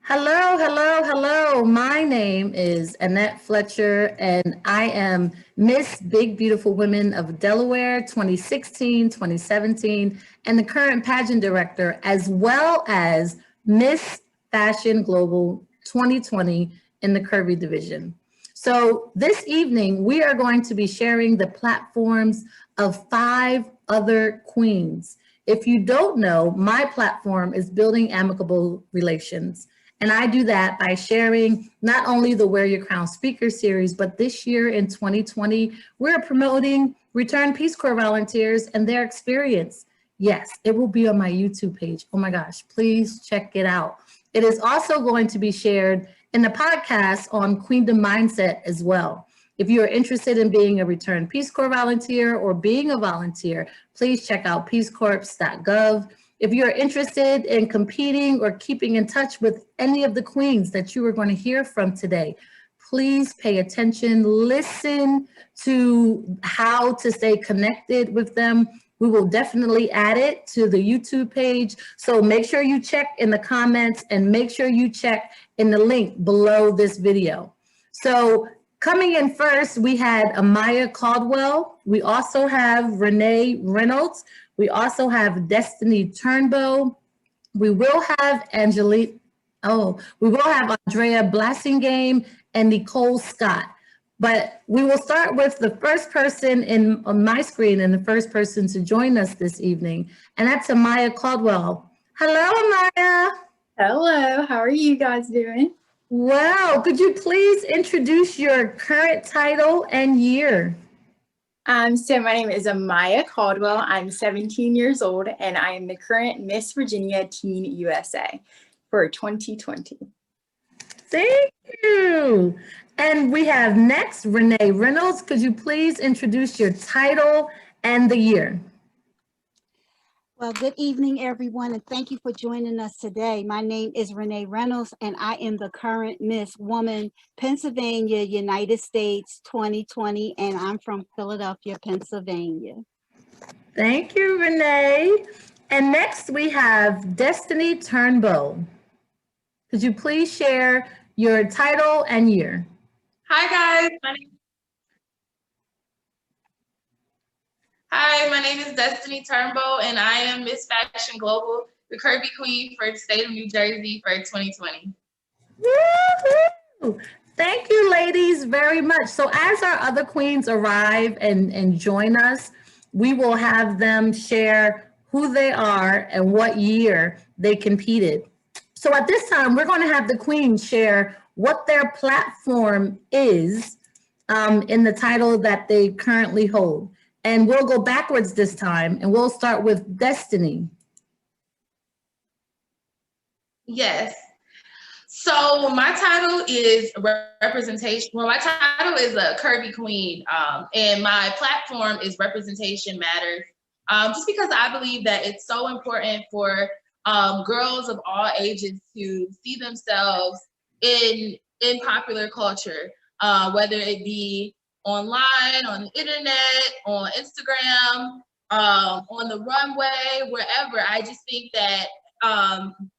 Hello, hello, hello. My name is Annette Fletcher, and I am Miss Big Beautiful Women of Delaware 2016, 2017, and the current pageant director, as well as Miss Fashion Global 2020 in the Curvy division. So this evening, we are going to be sharing the platforms of 5 other queens. If you don't know, my platform is Building Amicable Relations. And I do that by sharing not only the Wear Your Crown speaker series, but this year in 2020, we're promoting Return Peace Corps volunteers and their experience. Yes, it will be on my YouTube page. Oh my gosh, please check it out. It is also going to be shared in the podcast on Queendom Mindset as well. If you are interested in being a Return Peace Corps volunteer or being a volunteer, please check out peacecorps.gov. If you're interested in competing or keeping in touch with any of the queens that you are going to hear from today, please pay attention, listen to how to stay connected with them. We will definitely add it to the YouTube page. So make sure you check in the comments and make sure you check in the link below this video. So coming in first, we had Amaya Caldwell. We also have Renee Reynolds. We also have Destiny Turnboe. We will have Angelique. Oh, we will have Andrea Blassingame and Nicole Scott. But we will start with the first person on my screen and the first person to join us this evening, and that's Amaya Caldwell. Hello, Amaya. Hello, how are you guys doing? Well, could you please introduce your current title and year? So my name is Amaya Caldwell. I'm 17 years old, and I am the current Miss Virginia Teen USA for 2020. Thank you. And we have next Renee Reynolds. Could you please introduce your title and the year? Well, good evening, everyone, and thank you for joining us today. My name is Renee Reynolds, and I am the current Miss Woman Pennsylvania, United States 2020, and I'm from Philadelphia, Pennsylvania. Thank you, Renee. And next we have Destiny Turnboe. Could you please share your title and year? Hi, guys. My name is Destiny Turnboe, and I am Miss Fashion Global, the Curvy Queen for the state of New Jersey for 2020. Woo-hoo! Thank you, ladies, very much. So as our other queens arrive and join us, we will have them share who they are and what year they competed. So at this time, we're going to have the queens share what their platform is in the title that they currently hold. And we'll go backwards this time, and we'll start with Destiny. Yes. So my title is representation. Well, my title is a Curvy Queen, and my platform is Representation Matters. Just because I believe that it's so important for girls of all ages to see themselves in popular culture, whether it be online, on the internet, on Instagram, on the runway, wherever. I just think that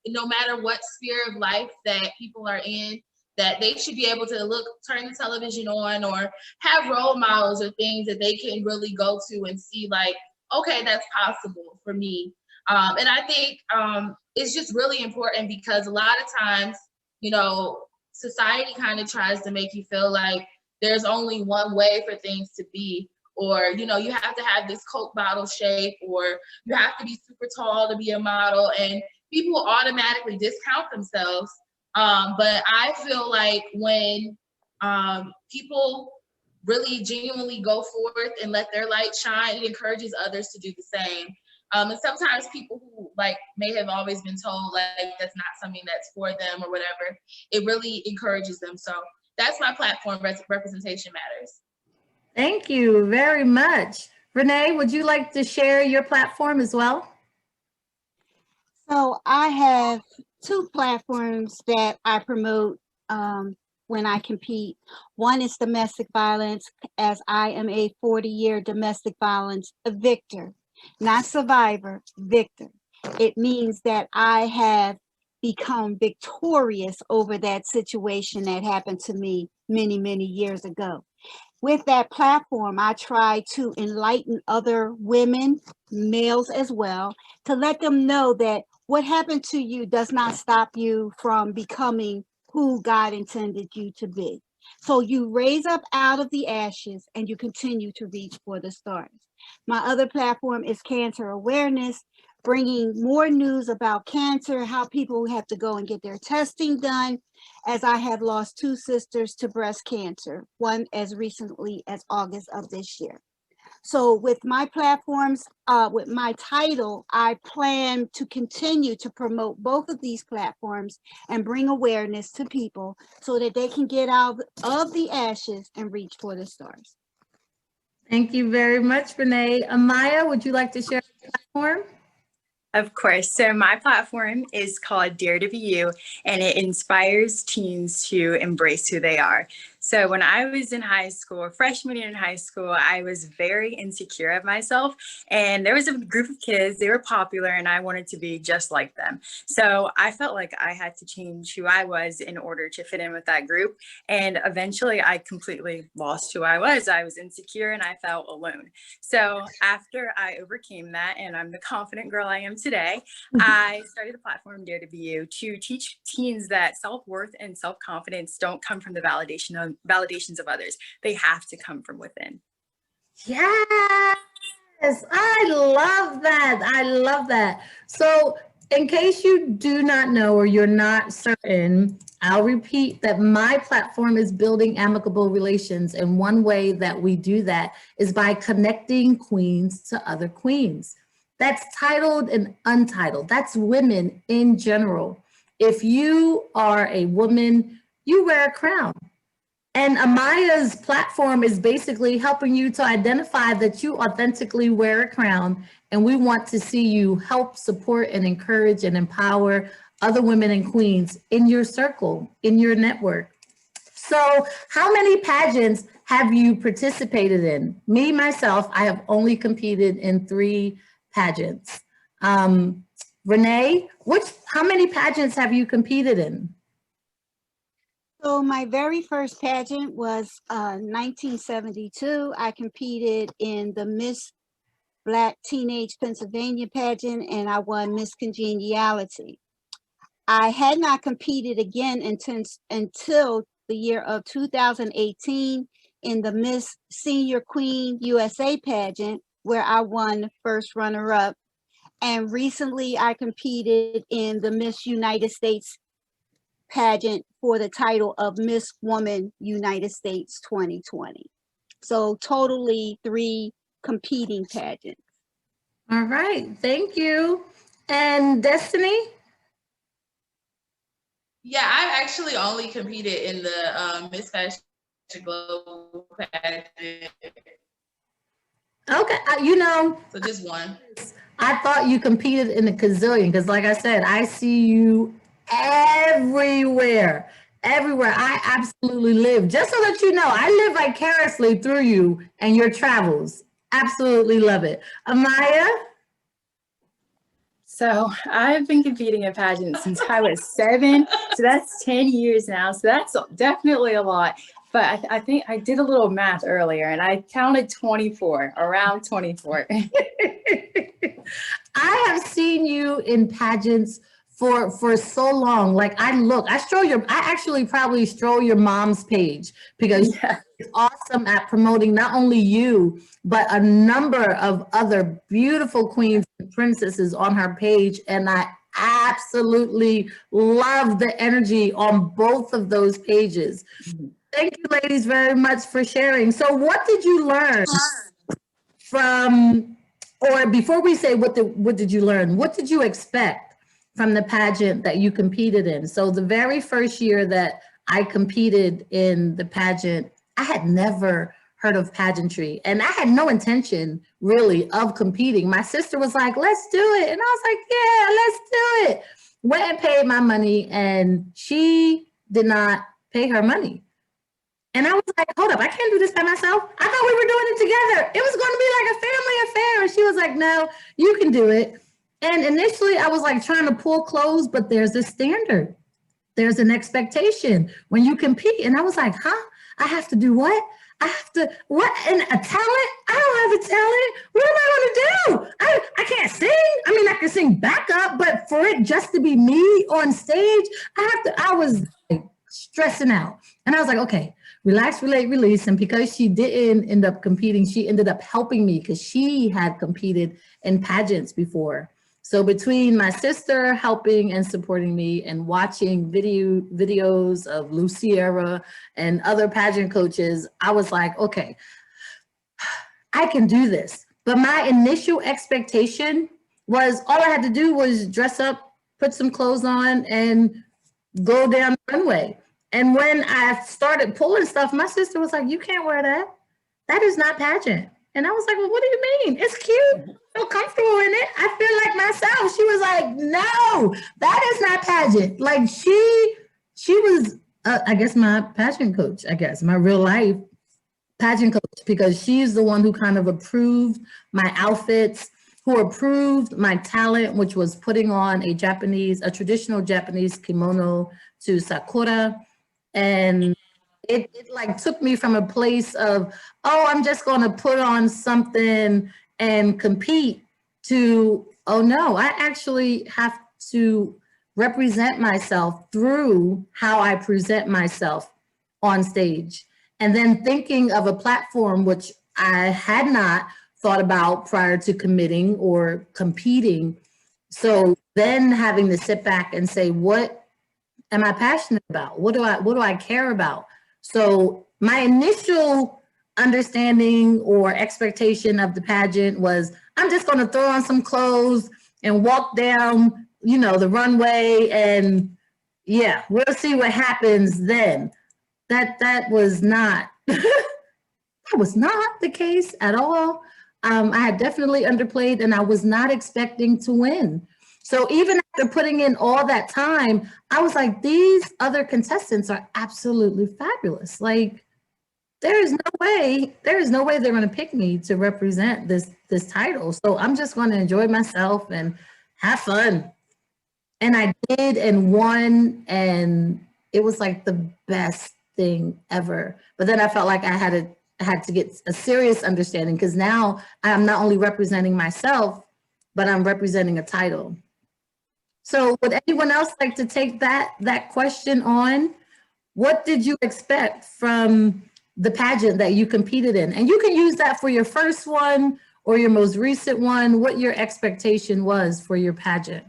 no matter what sphere of life that people are in, that they should be able to turn the television on or have role models or things that they can really go to and see like, okay, that's possible for me. And I think it's just really important because a lot of times, you know, society kind of tries to make you feel like there's only one way for things to be, or, you know, you have to have this Coke bottle shape, or you have to be super tall to be a model, and people automatically discount themselves. But I feel like when people really genuinely go forth and let their light shine, it encourages others to do the same. And sometimes people who like may have always been told like that's not something that's for them or whatever, it really encourages them. So that's my platform, Representation Matters. Thank you very much. Renee, would you like to share your platform as well? So I have 2 platforms that I promote when I compete. One is domestic violence, as I am a 40-year domestic violence victor, not survivor, victor. It means that I have become victorious over that situation that happened to me many, many years ago. With that platform, I try to enlighten other women, males as well, to let them know that what happened to you does not stop you from becoming who God intended you to be. So you raise up out of the ashes and you continue to reach for the stars. My other platform is cancer awareness, bringing more news about cancer, how people have to go and get their testing done, as I have lost 2 sisters to breast cancer, one as recently as August of this year. So with my platforms, with my title, I plan to continue to promote both of these platforms and bring awareness to people so that they can get out of the ashes and reach for the stars. Thank you very much, Renee. Amaya, would you like to share your platform? Of course. So my platform is called Dare to Be You, and it inspires teens to embrace who they are. So when I was in high school, a freshman year in high school, I was very insecure of myself. And there was a group of kids, they were popular, and I wanted to be just like them. So I felt like I had to change who I was in order to fit in with that group. And eventually I completely lost who I was. I was insecure and I felt alone. So after I overcame that, and I'm the confident girl I am today, I started the platform Dare to Be You to teach teens that self-worth and self-confidence don't come from the validations of others. They have to come from within. Yes, I love that. I love that. So in case you do not know or you're not certain, I'll repeat that my platform is building amicable relations. And one way that we do that is by connecting queens to other queens. That's titled and untitled. That's women in general. If you are a woman, you wear a crown. And Amaya's platform is basically helping you to identify that you authentically wear a crown. And we want to see you help, support, and encourage and empower other women and queens in your circle, in your network. So how many pageants have you participated in? Me, myself, I have only competed in 3 pageants. Renee, how many pageants have you competed in? So my very first pageant was 1972. I competed in the Miss Black Teenage Pennsylvania pageant, and I won Miss Congeniality. I had not competed again until the year of 2018 in the Miss Senior Queen USA pageant, where I won first runner-up. And recently I competed in the Miss United States pageant for the title of Miss Woman United States 2020. So totally 3 competing pageants. All right, thank you. And Destiny? Yeah, I've actually only competed in the Miss Fashion Global pageant. Okay, you know, So just one. I thought you competed in a gazillion because like I said, I see you everywhere. I absolutely live. Just so that you know, I live vicariously through you and your travels. Absolutely love it. Amaya? So I've been competing in pageants since I was 7. So that's 10 years now. So that's definitely a lot. But I think I did a little math earlier and I counted 24, around 24. I have seen you in pageants for so long. Like I actually probably stroll your mom's page because she's awesome at promoting not only you, but a number of other beautiful queens and princesses on her page. And I absolutely love the energy on both of those pages. Thank you, ladies, very much for sharing. So what did you learn from, or before we say what did you learn, what did you expect from the pageant that you competed in? So the very first year that I competed in the pageant, I had never heard of pageantry and I had no intention really of competing. My sister was like, let's do it. And I was like, yeah, let's do it. Went and paid my money and she did not pay her money. And I was like, hold up, I can't do this by myself. I thought we were doing it together. It was going to be like a family affair. And she was like, no, you can do it. And initially I was like trying to pull clothes, but there's a standard. There's an expectation when you compete. And I was like, huh? I have to do what? I have to, what? And a talent? I don't have a talent. What am I going to do? I can't sing. I mean, I can sing backup, but for it just to be me on stage, I was like stressing out. And I was like, okay, relax, relate, release. And because she didn't end up competing, she ended up helping me because she had competed in pageants before. So between my sister helping and supporting me and watching videos of Luciera and other pageant coaches, I was like, okay, I can do this. But my initial expectation was all I had to do was dress up, put some clothes on, and go down the runway. And when I started pulling stuff, my sister was like, you can't wear that. That is not pageant. And I was like, well, what do you mean? It's cute. I feel comfortable in it. I feel like myself. She was like, no, that is not pageant. Like she was, I guess, my pageant coach, I guess, my real life pageant coach, because she's the one who kind of approved my outfits, who approved my talent, which was putting on a traditional Japanese kimono to Sakura. And it like took me from a place of, oh, I'm just going to put on something and compete to, oh no, I actually have to represent myself through how I present myself on stage. And then thinking of a platform which I had not thought about prior to committing or competing. So then having to sit back and say, what am I passionate about? What do I care about? So my initial understanding or expectation of the pageant was, I'm just going to throw on some clothes and walk down, the runway, and yeah, we'll see what happens then. That was not that was not the case at all. I had definitely underplayed, and I was not expecting to win. So even after putting in all that time, I was like, these other contestants are absolutely fabulous. Like, there is no way they're going to pick me to represent this title. So I'm just going to enjoy myself and have fun. And I did and won, and it was like the best thing ever. But then I felt like I had to get a serious understanding, because now I'm not only representing myself, but I'm representing a title. So would anyone else like to take that question on? What did you expect from the pageant that you competed in? And you can use that for your first one or your most recent one, what your expectation was for your pageant.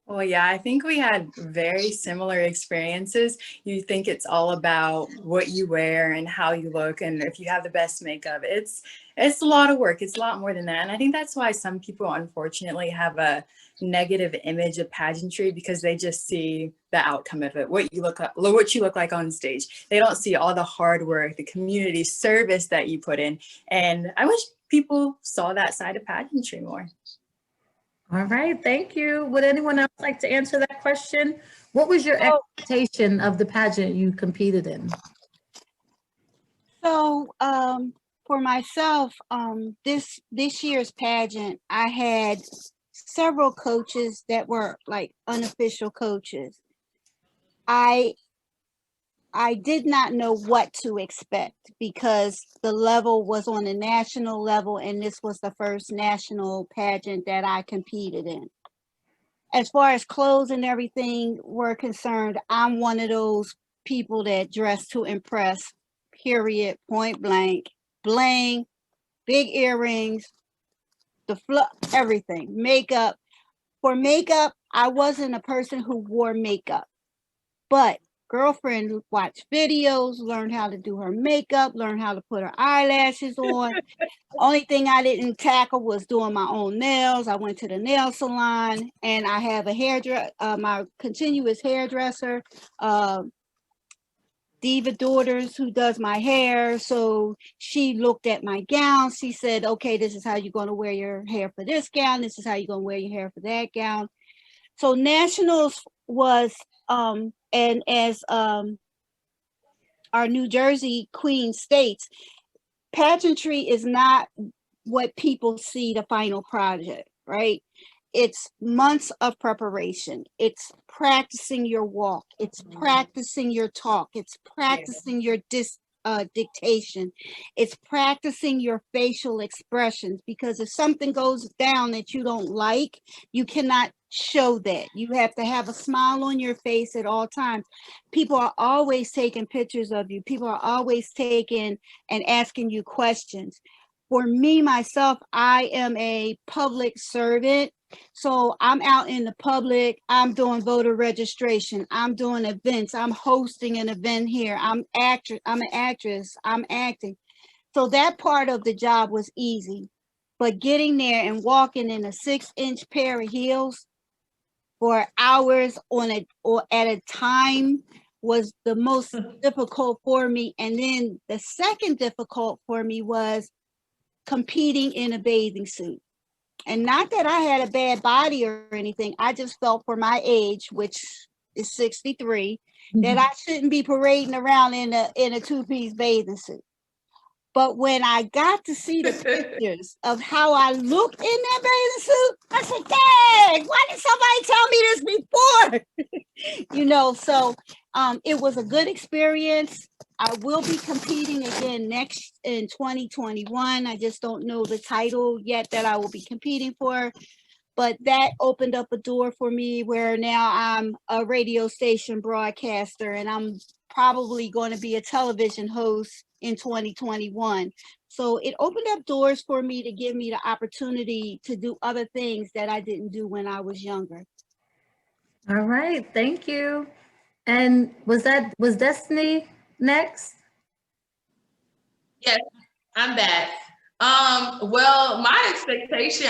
Well, yeah, I think we had very similar experiences. You think it's all about what you wear and how you look, and if you have the best makeup. It's a lot of work. It's a lot more than that. And I think that's why some people, unfortunately, have a negative image of pageantry, because they just see the outcome of it, what you look like on stage. They don't see all the hard work, the community service that you put in. And I wish people saw that side of pageantry more. All right, thank you. Would anyone else like to answer that question? What was your expectation of the pageant you competed in? So for myself, this year's pageant, I had several coaches that were like unofficial coaches. I did not know what to expect, because the level was on a national level, and this was the first national pageant that I competed in. As far as clothes and everything were concerned, I'm one of those people that dress to impress, period, point blank, bling, big earrings, everything, makeup. For makeup, I wasn't a person who wore makeup, but girlfriend watched videos, learned how to do her makeup, learned how to put her eyelashes on. Only thing I didn't tackle was doing my own nails. I went to the nail salon, and I have a my continuous hairdresser, Diva Daughters, who does my hair. So she looked at my gown. She said, okay, this is how you're going to wear your hair for this gown. This is how you're going to wear your hair for that gown. So nationals was, and as our New Jersey Queen states, pageantry is not what people see the final project, right? it's months of preparation. It's practicing your walk. It's practicing your talk. It's practicing your dictation. It's practicing your facial expressions, because if something goes down that you don't like, you cannot show that. You have to have a smile on your face at all times. People are always taking pictures of you. People are always taking and asking you questions. For me, myself, I am a public servant. So I'm out in the public, I'm doing voter registration, I'm doing events, I'm hosting an event here, I'm an actress, I'm acting. So that part of the job was easy. But getting there and walking in a 6-inch pair of heels for hours or at a time was the most difficult for me. And then the second difficult for me was competing in a bathing suit. And not that I had a bad body or anything. I just felt for my age, which is 63, that I shouldn't be parading around in a two-piece bathing suit. But when I got to see the pictures of how I looked in that bathing suit, I said, dang, why did somebody tell me this before? So it was a good experience. I will be competing again next in 2021. I just don't know the title yet that I will be competing for, but that opened up a door for me where now I'm a radio station broadcaster, and I'm probably going to be a television host in 2021. So it opened up doors for me to give me the opportunity to do other things that I didn't do when I was younger. All right, thank you. And was Destiny next? Yes, I'm back. Well, my expectation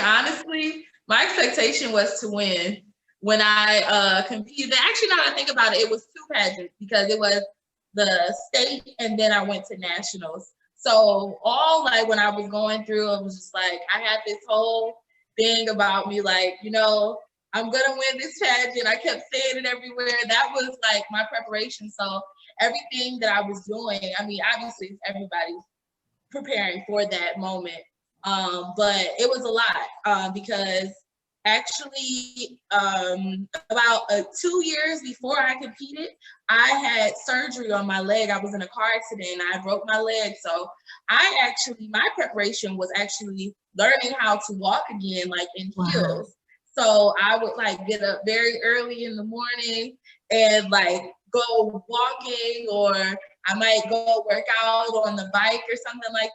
was to win when I competed. Actually, now that I think about it, it was 2 pageants, because it was the state and then I went to nationals. So all like when I was going through, it was just like I had this whole thing about me, like, I'm gonna win this pageant. I kept saying it everywhere. That was like my preparation. So everything that I was doing, I mean, obviously everybody's preparing for that moment. But it was a lot because actually about 2 years before I competed, I had surgery on my leg. I was in a car accident and I broke my leg. So my preparation was actually learning how to walk again, like in heels. So I would like get up very early in the morning and like go walking, or I might go work out on the bike or something like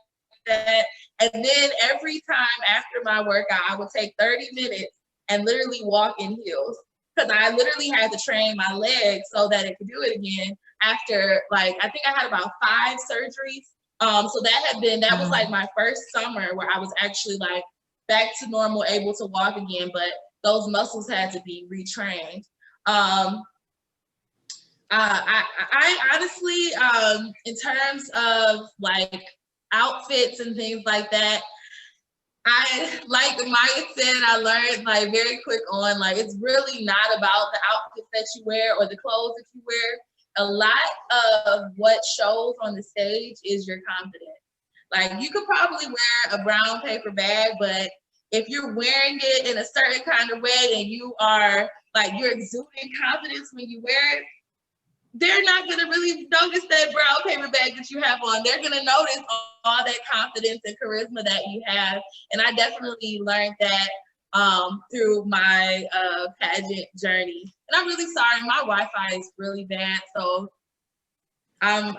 that. And then every time after my workout, I would take 30 minutes and literally walk in heels, because I literally had to train my legs so that it could do it again after, like, I think I had about 5 surgeries. So that was like my first summer where I was actually like back to normal, able to walk again, but those muscles had to be retrained. I honestly, in terms of like outfits and things like that, like Amaya said, I learned like very quick on, like, it's really not about the outfits that you wear or the clothes that you wear. A lot of what shows on the stage is your confidence. Like, you could probably wear a brown paper bag, but if you're wearing it in a certain kind of way and you are like, you're exuding confidence when you wear it, they're not going to really notice that brown paper bag that you have on. They're going to notice all that confidence and charisma that you have. And I definitely learned that through my pageant journey. And I'm really sorry, my Wi-Fi is really bad, so I'm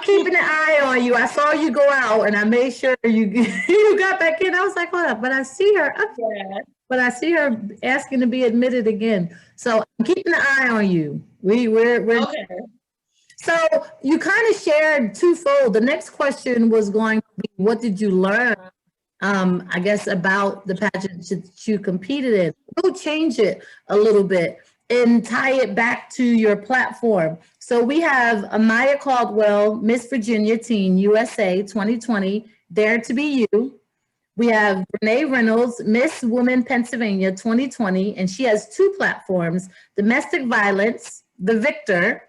keeping an eye on you. I saw you go out, and I made sure you you got back in. I was like, hold up, but I see her. yeah. But I see her asking to be admitted again. So I'm keeping an eye on you. We're Okay. So you kind of shared twofold. The next question was going to be, what did you learn? I guess about the pageant that you competed in. We'll change it a little bit and tie it back to your platform. So we have Amaya Caldwell, Miss Virginia Teen USA 2020, Dare to Be You. We have Renee Reynolds, Miss Woman Pennsylvania 2020, and she has 2 platforms, domestic violence, the Victor,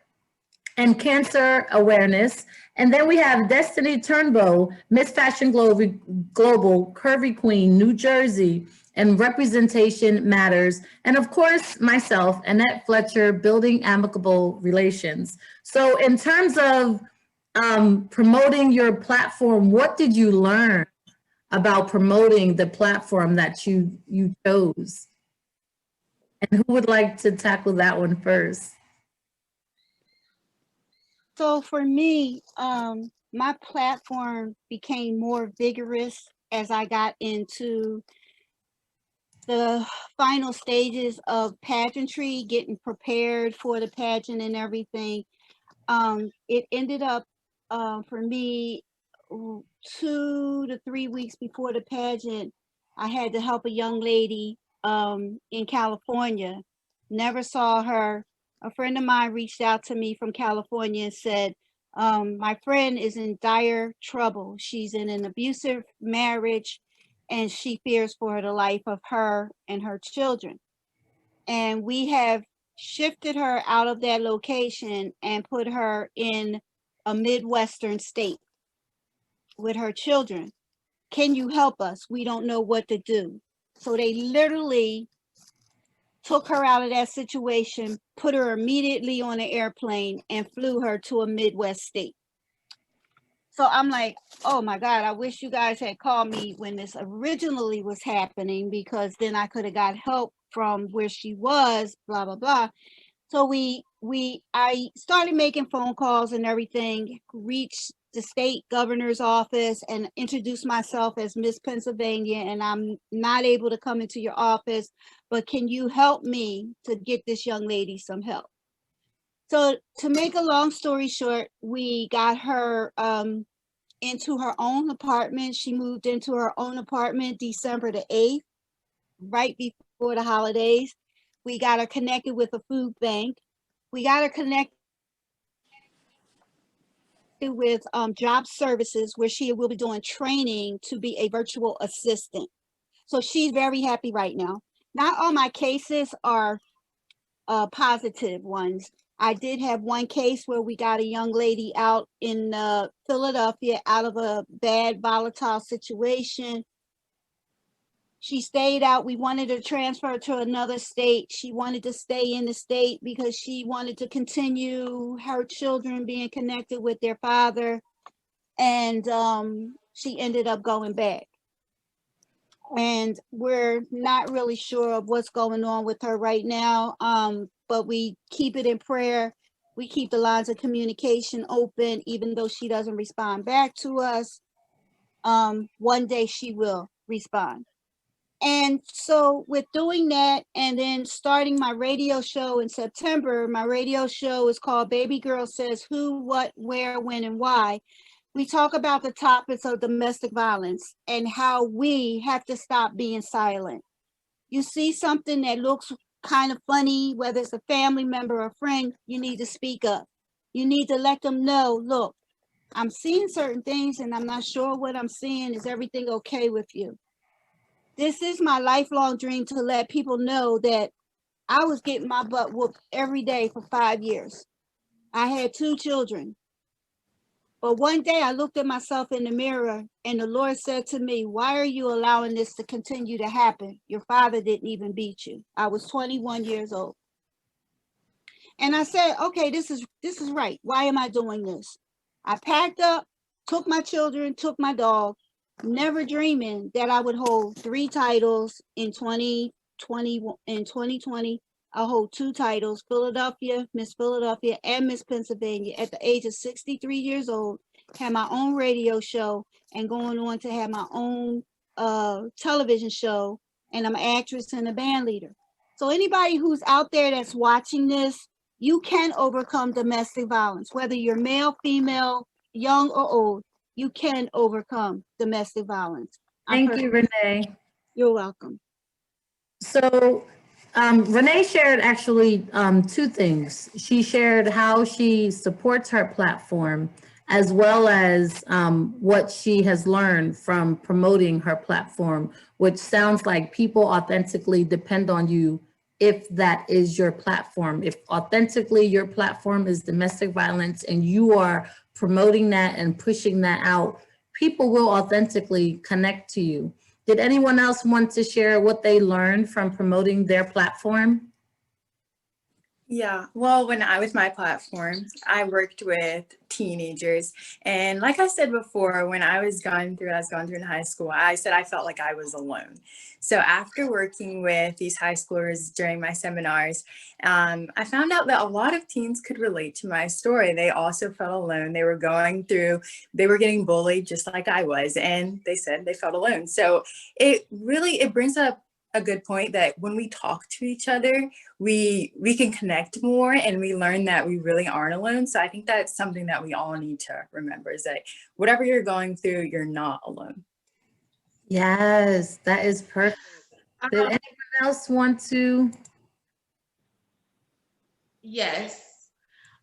and cancer awareness. And then we have Destiny Turnboe, Miss Fashion Global Curvy Queen, New Jersey, and representation matters. And of course, myself, Annette Fletcher, building amicable relations. So in terms of promoting your platform, what did you learn about promoting the platform that you chose? And who would like to tackle that one first? So for me, my platform became more vigorous as I got into the final stages of pageantry, getting prepared for the pageant and everything. It ended up for me 2 to 3 weeks before the pageant, I had to help a young lady in California. Never saw her. A friend of mine reached out to me from California and said, my friend is in dire trouble. She's in an abusive marriage and she fears for the life of her and her children. And we have shifted her out of that location and put her in a Midwestern state with her children. Can you help us? We don't know what to do. So they literally took her out of that situation, put her immediately on an airplane and flew her to a Midwest state. So I'm like, oh my God, I wish you guys had called me when this originally was happening, because then I could have got help from where she was, blah, blah, blah. So I started making phone calls and everything, reached the state governor's office and introduced myself as Miss Pennsylvania, and I'm not able to come into your office, but can you help me to get this young lady some help? So to make a long story short, we got her into her own apartment. She moved into her own apartment December the 8th, right before the holidays. We got her connected with a food bank. We got her connected with job services, where she will be doing training to be a virtual assistant. So she's very happy right now. Not all my cases are positive ones. I did have one case where we got a young lady out in Philadelphia out of a bad volatile situation. She stayed out. We wanted to transfer to another state. She wanted to stay in the state because she wanted to continue her children being connected with their father. And she ended up going back. And we're not really sure of what's going on with her right now, but we keep it in prayer. We keep the lines of communication open, even though she doesn't respond back to us. One day she will respond. And so with doing that, and then starting my radio show in September, my radio show is called Baby Girl Says Who, What, Where, When, and Why. We talk about the topics of domestic violence and how we have to stop being silent. You see something that looks kind of funny, whether it's a family member or a friend, you need to speak up. You need to let them know, look, I'm seeing certain things and I'm not sure what I'm seeing. Is everything okay with you? This is my lifelong dream, to let people know that I was getting my butt whooped every day for 5 years. I had 2 children. But one day I looked at myself in the mirror and the Lord said to me, why are you allowing this to continue to happen? Your father didn't even beat you. I was 21 years old. And I said, okay, this is right. Why am I doing this? I packed up, took my children, took my dog, never dreaming that I would hold 3 titles in 2020. I hold 2 titles, Philadelphia, Miss Philadelphia, and Miss Pennsylvania, at the age of 63 years old, had my own radio show and going on to have my own television show. And I'm an actress and a band leader. So anybody who's out there that's watching this, you can overcome domestic violence, whether you're male, female, young or old, you can overcome domestic violence. Thank you, Renee. You're welcome. So Renee shared actually 2 things. She shared how she supports her platform, as well as what she has learned from promoting her platform, which sounds like people authentically depend on you if that is your platform. If authentically your platform is domestic violence and you are promoting that and pushing that out, people will authentically connect to you. Did anyone else want to share what they learned from promoting their platform? Yeah, well, when I was my platform, I worked with teenagers. And like I said before, when I was going through in high school, I said I felt like I was alone. So after working with these high schoolers during my seminars, I found out that a lot of teens could relate to my story. They also felt alone. They were getting bullied just like I was, and they said they felt alone. So it brings up a good point that when we talk to each other, we can connect more, and we learn that we really aren't alone. So I think that's something that we all need to remember, is that whatever you're going through, you're not alone. Yes, that is perfect. Did anyone else want to? Yes.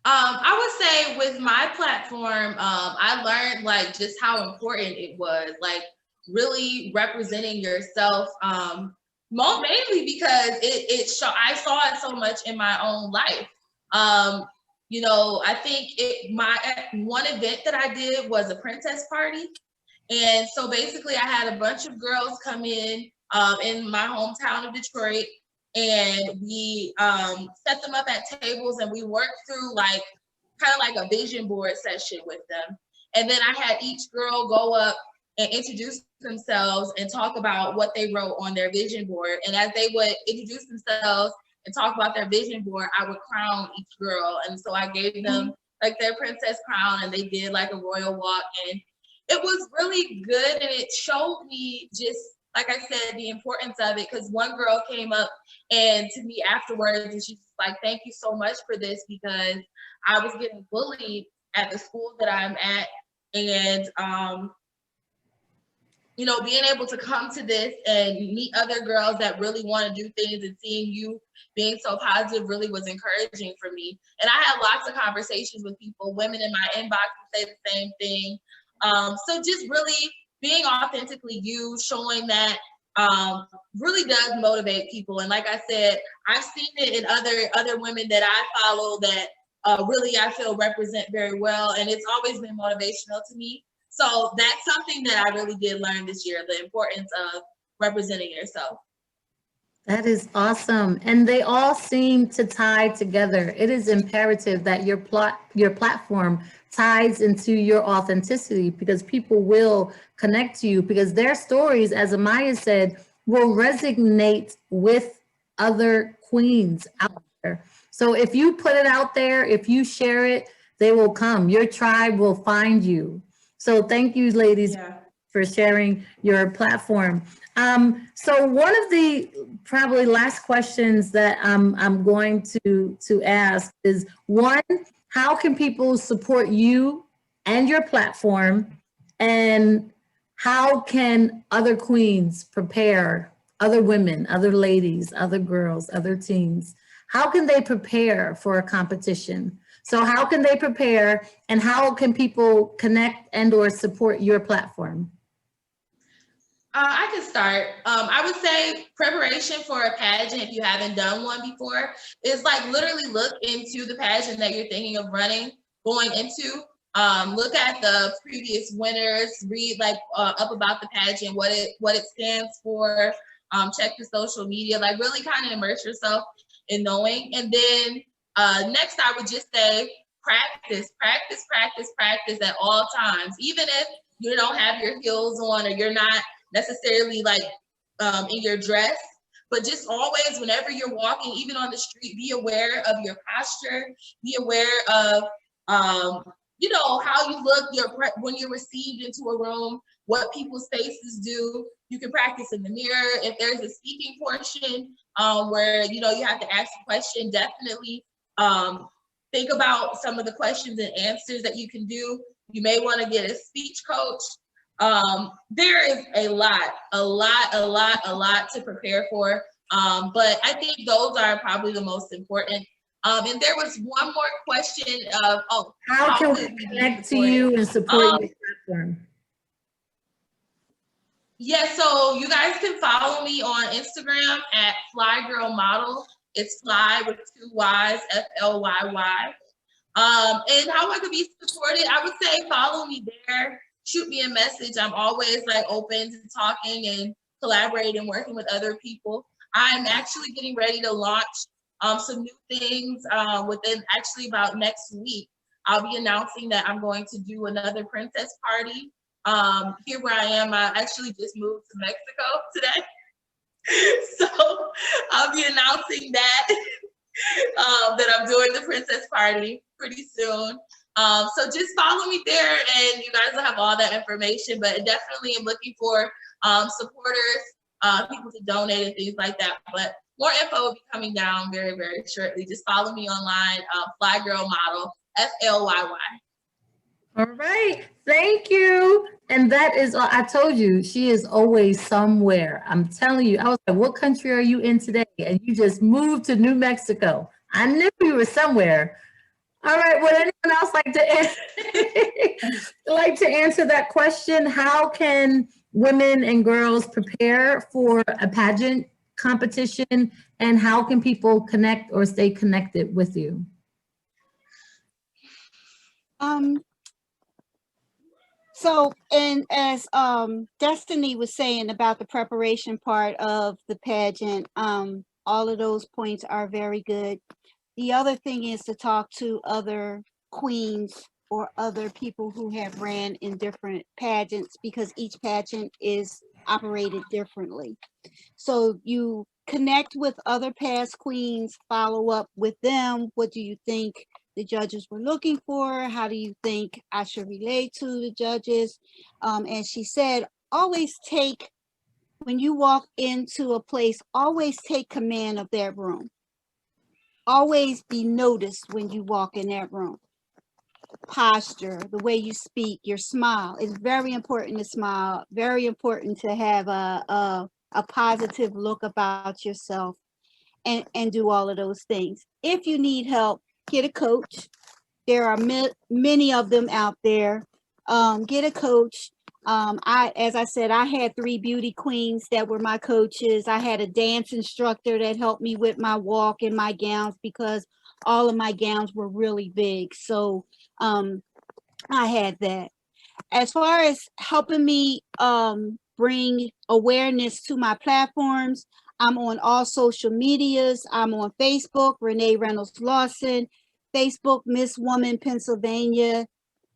I would say with my platform, I learned like just how important it was, like really representing yourself. Mainly because I saw it so much in my own life. I think my one event that I did was a princess party. And so basically I had a bunch of girls come in my hometown of Detroit, and we set them up at tables and we worked through like kind of like a vision board session with them. And then I had each girl go up and introduce themselves and talk about what they wrote on their vision board. And as they would introduce themselves and talk about their vision board, I would crown each girl. And so I gave them like their princess crown, and they did like a royal walk. And it was really good. And it showed me just, like I said, the importance of it, because one girl came up and to me afterwards, and she's like, thank you so much for this, because I was getting bullied at the school that I'm at. And, being able to come to this and meet other girls that really want to do things, and seeing you being so positive really was encouraging for me. And I had lots of conversations with people, women in my inbox who say the same thing. So just really being authentically you, showing that really does motivate people. And like I said, I've seen it in other women that I follow that really I feel represent very well. And it's always been motivational to me. So that's something that I really did learn this year, the importance of representing yourself. That is awesome. And they all seem to tie together. It is imperative that your platform ties into your authenticity, because people will connect to you, because their stories, as Amaya said, will resonate with other queens out there. So if you put it out there, if you share it, they will come. Your tribe will find you. So thank you, ladies, for sharing your platform. So one of the probably last questions that I'm going to ask is, one, how can people support you and your platform? And how can other queens prepare, other women, other ladies, other girls, other teens, how can they prepare for a competition? So how can they prepare, and how can people connect and or support your platform? I can start. I would say preparation for a pageant, if you haven't done one before, is like literally look into the pageant that you're thinking of going into. Look at the previous winners, read like up about the pageant, what it stands for, check the social media, like really kind of immerse yourself in knowing. And then next, I would just say practice at all times. Even if you don't have your heels on, or you're not necessarily like in your dress, but just always, whenever you're walking, even on the street, be aware of your posture, be aware of how you look, when you're received into a room, what people's faces do. You can practice in the mirror. If there's a speaking portion where you have to ask a question, definitely think about some of the questions and answers that you can do. You may want to get a speech coach. There is a lot to prepare for. But I think those are probably the most important. And there was one more question of, how can we connect to you and support your platform? Yeah, so you guys can follow me on Instagram at Fly Girl Model. It's Fly with 2 Y's, FLYY. And how I could be supported, I would say follow me there. Shoot me a message. I'm always like open to talking and collaborating, working with other people. I'm actually getting ready to launch some new things within actually about next week. I'll be announcing that I'm going to do another princess party here where I am. I actually just moved to Mexico today. So I'll be announcing that, that I'm doing the princess party pretty soon. So just follow me there and you guys will have all that information, but definitely am looking for supporters, people to donate and things like that. But more info will be coming down very, very shortly. Just follow me online, Fly Girl Model, FLYY. All right, thank you. And that is, I told you, she is always somewhere. I'm telling you, I was like, what country are you in today? And you just moved to New Mexico. I knew you were somewhere. All right, would anyone else like to answer that question? How can women and girls prepare for a pageant competition, and how can people connect or stay connected with you? So, and as Destiny was saying about the preparation part of the pageant, all of those points are very good. The other thing is to talk to other queens or other people who have ran in different pageants, because each pageant is operated differently. So you connect with other past queens, follow up with them. What do you think the judges were looking for? How do you think I should relate to the judges? And she said, always take, when you walk into a place, always take command of that room. Always be noticed when you walk in that room. Posture, the way you speak, your smile. It's very important to smile, very important to have a positive look about yourself, and do all of those things. If you need help, get a coach. There are many of them out there. Get a coach. As I said, I had 3 beauty queens that were my coaches. I had a dance instructor that helped me with my walk and my gowns, because all of my gowns were really big. So I had that. As far as helping me bring awareness to my platforms, I'm on all social medias. I'm on Facebook, Renee Reynolds Lawson, Facebook, Miss Woman Pennsylvania,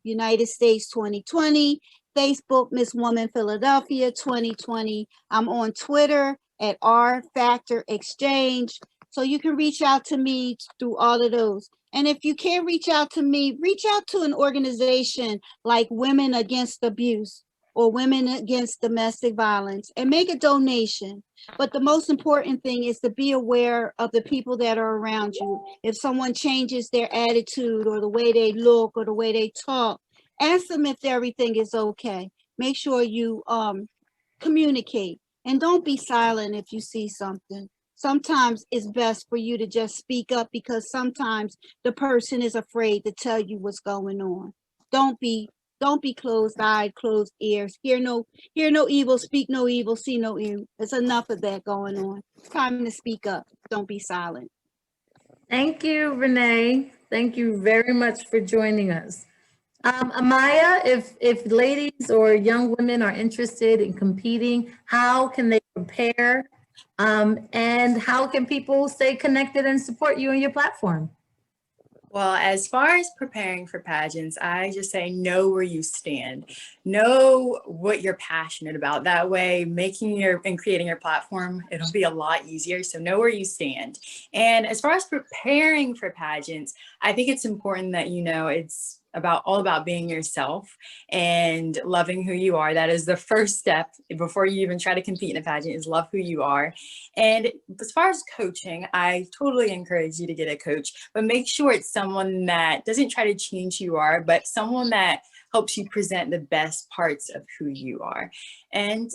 United States 2020, Facebook, Miss Woman Philadelphia 2020. I'm on Twitter at R Factor Exchange. So you can reach out to me through all of those. And if you can't reach out to me, reach out to an organization like Women Against Abuse or Women Against Domestic Violence and make a donation. But the most important thing is to be aware of the people that are around you. If someone changes their attitude or the way they look or the way they talk, ask them if everything is okay. Make sure you communicate, and don't be silent if you see something. Sometimes it's best for you to just speak up, because sometimes the person is afraid to tell you what's going on. Don't be closed-eyed, closed ears. Hear no evil, speak no evil, see no evil. There's enough of that going on. It's time to speak up. Don't be silent. Thank you, Renee. Thank you very much for joining us. Amaya, if ladies or young women are interested in competing, how can they prepare? And how can people stay connected and support you on your platform? Well, as far as preparing for pageants, I just say know where you stand. Know what you're passionate about. That way, creating your platform, it'll be a lot easier. So know where you stand. And as far as preparing for pageants, I think it's important that it's all about being yourself and loving who you are. That is the first step before you even try to compete in a pageant, is love who you are. And as far as coaching, I totally encourage you to get a coach, but make sure it's someone that doesn't try to change who you are, but someone that helps you present the best parts of who you are. And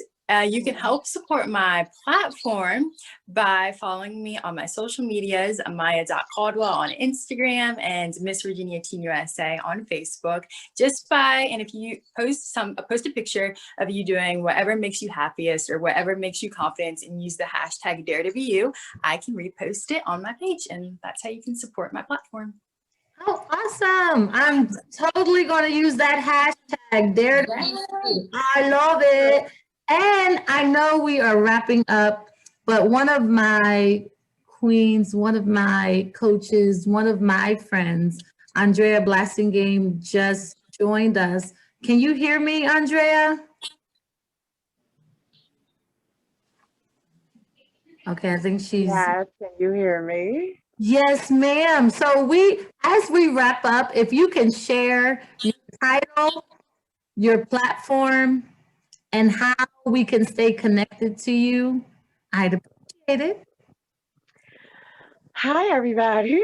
you can help support my platform by following me on my social medias, amaya.caldwell on Instagram and Miss Virginia Teen USA on Facebook. And if you post a picture of you doing whatever makes you happiest or whatever makes you confident, and use the hashtag Dare to Be You, I can repost it on my page, and that's how you can support my platform. Oh, awesome. I'm totally going to use that hashtag Dare to Be You. I love it. And I know we are wrapping up, but one of my queens, one of my coaches, one of my friends, Andrea Blasingame, just joined us. Can you hear me, Andrea? Okay, I think she's. Yes, can you hear me? Yes, ma'am. So as we wrap up, if you can share your title, your platform, and how we can stay connected to you, I'd appreciate it. Hi, everybody.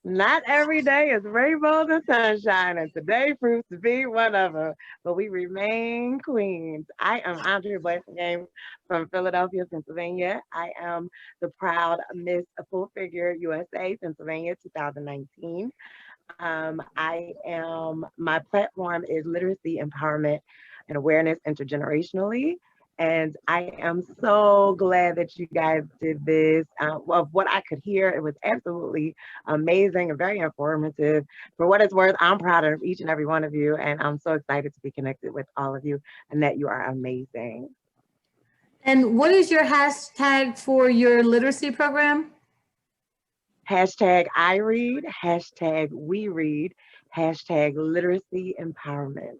Not every day is rainbows and sunshine, and today proves to be one of them. But we remain queens. I am Andrea Blasingame from Philadelphia, Pennsylvania. I am the proud Miss Full Figure USA Pennsylvania 2019. My platform is literacy, empowerment, and awareness intergenerationally. And I am so glad that you guys did this. Of what I could hear, it was absolutely amazing and very informative. For what it's worth, I'm proud of each and every one of you. And I'm so excited to be connected with all of you. Annette, you are amazing. And what is your hashtag for your literacy program? Hashtag I read, hashtag we read, hashtag literacy empowerment.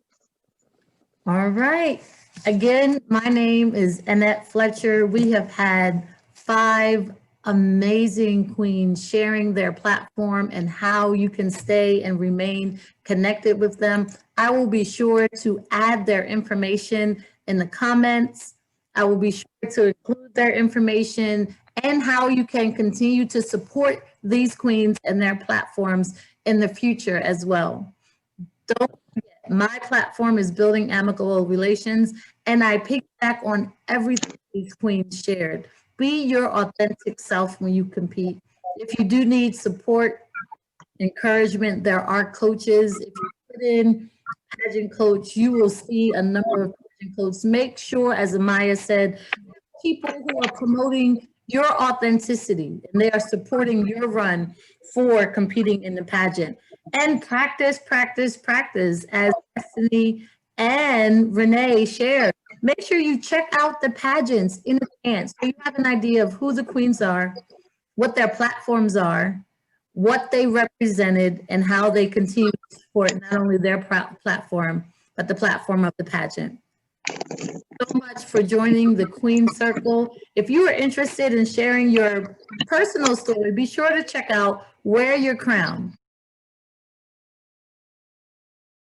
All right. Again, my name is Annette Fletcher. We have had 5 amazing queens sharing their platform and how you can stay and remain connected with them. I will be sure to add their information in the comments. I will be sure to include their information and how you can continue to support these queens and their platforms in the future as well. Don't forget, my platform is Building Amicable Relations, and I piggyback on everything these queens shared. Be your authentic self when you compete. If you do need support, encouragement, there are coaches. If you put in pageant coach, you will see a number of pageant coaches. Make sure, as Amaya said, people who are promoting your authenticity and they are supporting your run for competing in the pageant. And practice, practice, practice, as Destiny and Renee shared. Make sure you check out the pageants in advance so you have an idea of who the queens are, what their platforms are, what they represented, and how they continue to support not only their platform, but the platform of the pageant. So much for joining the Queen Circle. If you are interested in sharing your personal story, be sure to check out Wear Your Crown.